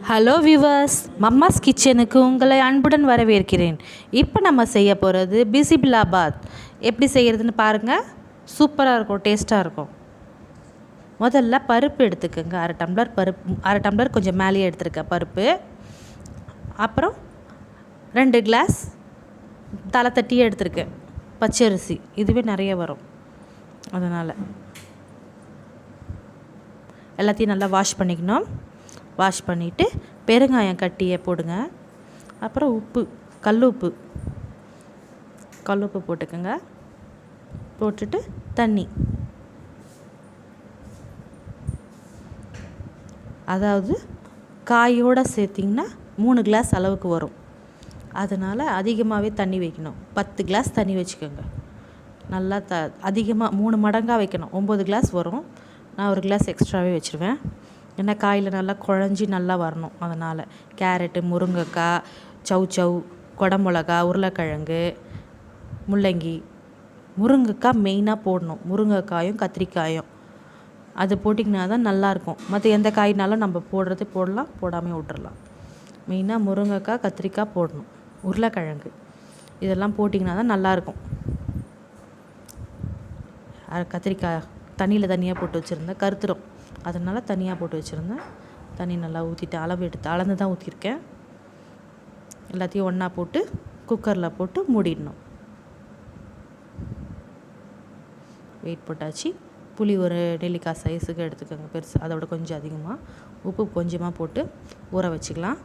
Hello viewers, Mamma's கிச்சனுக்கு உங்களை அன்புடன் வரவேற்கிறேன். இப்போ நம்ம செய்ய போகிறது பிசிபில்லா பாத். எப்படி செய்கிறதுன்னு பாருங்கள். சூப்பராக இருக்கும், டேஸ்ட்டாக இருக்கும். முதல்ல பருப்பு எடுத்துக்கோங்க. அரை டம்ளர் கொஞ்சம் மேலேயே எடுத்துருக்கேன் பருப்பு. அப்புறம் 2 கிளாஸ் தலை தட்டியே எடுத்துருக்கேன் பச்சரிசி. இதுவே நிறைய வரும், அதனால் எல்லாத்தையும் நல்லா வாஷ் பண்ணிக்கணும். வாஷ் பண்ணிவிட்டு பெருங்காயம் கட்டியே போடுங்க. அப்புறம் உப்பு, கல் உப்பு போட்டுக்கோங்க. போட்டுட்டு தண்ணி, அதாவது காயோடு சேர்த்திங்கன்னா 3 கிளாஸ் அளவுக்கு வரும். அதனால் அதிகமாகவே தண்ணி வைக்கணும். 10 கிளாஸ் தண்ணி வச்சுக்கோங்க. நல்லா அதிகமாக 3 மடங்காக வைக்கணும். 9 கிளாஸ் வரும். நான் 1 கிளாஸ் எக்ஸ்ட்ராவே வச்சுருவேன். ஏன்னா காயில் நல்லா குழஞ்சி நல்லா வரணும். அதனால் கேரட்டு, முருங்கைக்காய், சௌ, குடமிளகா, உருளைக்கிழங்கு, முள்ளங்கி, முருங்கைக்காய் மெயினாக போடணும். முருங்கைக்காயும் கத்திரிக்காயும் அது போட்டிங்கன்னா தான் நல்லாயிருக்கும். மற்ற எந்த காய்னாலும் நம்ம போடுறது போடலாம், போடாமல் விட்டுறலாம். மெயினாக முருங்கைக்காய், கத்திரிக்காய் போடணும். உருளைக்கிழங்கு இதெல்லாம் போட்டிங்கன்னா தான் நல்லாயிருக்கும். கத்திரிக்காய் தண்ணியில் தனியாக போட்டு வச்சுருந்தேன், கருத்துரும். அதனால் தனியாக போட்டு வச்சுருந்தேன். தண்ணி நல்லா ஊற்றிட்டு அளந்து தான் ஊற்றிருக்கேன். எல்லாத்தையும் ஒன்றா போட்டு குக்கரில் போட்டு மூடிடணும். வெயிட் போட்டாச்சு. புளி ஒரு நெல்லிக்காய் சைஸுக்கு எடுத்துக்கோங்க, பெருசு. அதோட கொஞ்சம் அதிகமாக உப்பு கொஞ்சமாக போட்டு ஊற வச்சுக்கலாம்.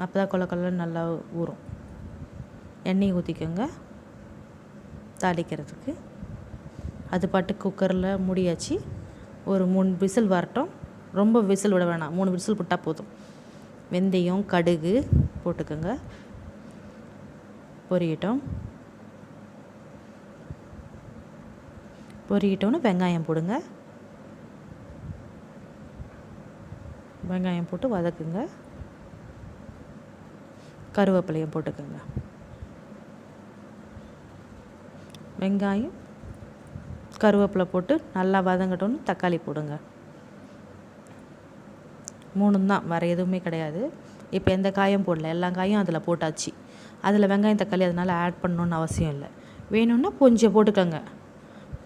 அப்போ தான் கொல்ல நல்லா ஊறும். எண்ணெய் ஊற்றிக்கோங்க தாளிக்கிறதுக்கு. அது பாட்டு குக்கரில் மூடியாச்சு. ஒரு 3 விசில் வரட்டும். ரொம்ப விசில் விட வேணாம், 3 விசில் போட்டால் போதும். வெந்தயம், கடுகு போட்டுக்கோங்க. பொரியட்டோன்னு வெங்காயம் போடுங்க. வெங்காயம் போட்டு வதக்குங்க. கருவேப்பிலையும் போட்டுக்கோங்க. வெங்காயம், கருவேப்பிலை போட்டு நல்லா வதங்கட்டோன்னு தக்காளி போடுங்க. 3 தான், வேறு எதுவுமே கிடையாது. இப்போ எந்த காயும் போடல, எல்லா காயும் அதில் போட்டாச்சு. அதில் வெங்காயம் தக்காளி அதனால் ஆட் பண்ணணுன்னு அவசியம் இல்லை. வேணும்னா கொஞ்சம் போட்டுக்கோங்க.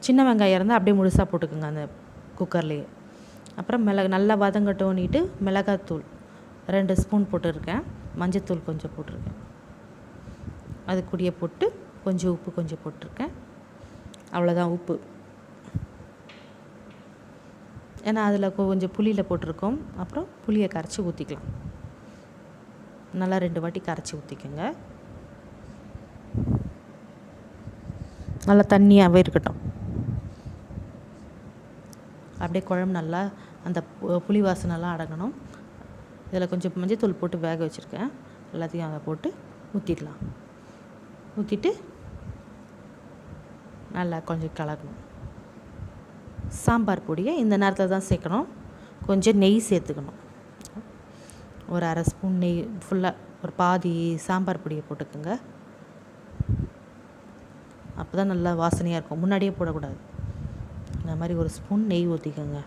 சின்ன வெங்காயம் இருந்தால் அப்படியே முழுசாக போட்டுக்கோங்க அந்த குக்கர்லேயே. அப்புறம் நல்லா வதங்கட்டோன்னிட்டு மிளகாத்தூள் 2 ஸ்பூன் போட்டுருக்கேன். மஞ்சத்தூள் கொஞ்சம் போட்டிருக்கேன். அது கூடயே போட்டு கொஞ்சம் உப்பு கொஞ்சம் போட்டிருக்கேன். அவ்வளோதான் உப்பு. ஏன்னா அதில் கொஞ்சம் புளியில் போட்டிருக்கோம். அப்புறம் புளியை கரைச்சி ஊற்றிக்கலாம். நல்லா 2 வாட்டி கரைச்சி ஊற்றிக்கோங்க. நல்லா தண்ணியாகவே இருக்கட்டும். அப்படியே குழம்பு நல்லா அந்த புளி வாசனைலாம் அடங்கணும். இதில் கொஞ்சம் மஞ்சத்தூள் போட்டு வேக வச்சுருக்கேன். எல்லாத்தையும் அதை போட்டு ஊற்றிடலாம். ஊற்றிட்டு நல்லா கொஞ்சம் கலக்கணும். சாம்பார் பொடியை இந்த நேரத்தில் தான் சேர்க்கணும். கொஞ்சம் நெய் சேர்த்துக்கணும். ஒரு 1/2 ஸ்பூன் நெய், ஃபுல்லாக ஒரு பாதி சாம்பார் பொடியை போட்டுக்கோங்க. அப்போ தான் நல்லா வாசனையாக இருக்கும். முன்னாடியே போடக்கூடாது. இந்த மாதிரி 1 ஸ்பூன் நெய் ஊற்றிக்கோங்க.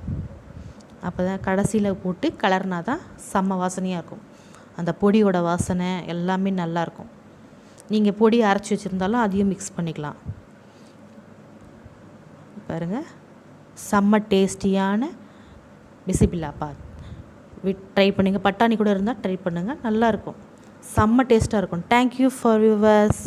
அப்போ தான் கடைசியில் போட்டு கலர்னா தான் செம்ம வாசனையாக இருக்கும். அந்த பொடியோட வாசனை எல்லாமே நல்லாயிருக்கும். நீங்கள் பொடி அரைச்சி வச்சுருந்தாலும் அதையும் மிக்ஸ் பண்ணிக்கலாம். பாருங்கள், செம்ம டேஸ்டியான பிசிபில்லா பாத் ட்ரை பண்ணுங்கள். பட்டாணி கூட இருந்தால் ட்ரை பண்ணுங்கள், நல்லாயிருக்கும். செம்ம டேஸ்ட்டாக இருக்கும். Thank you for viewers.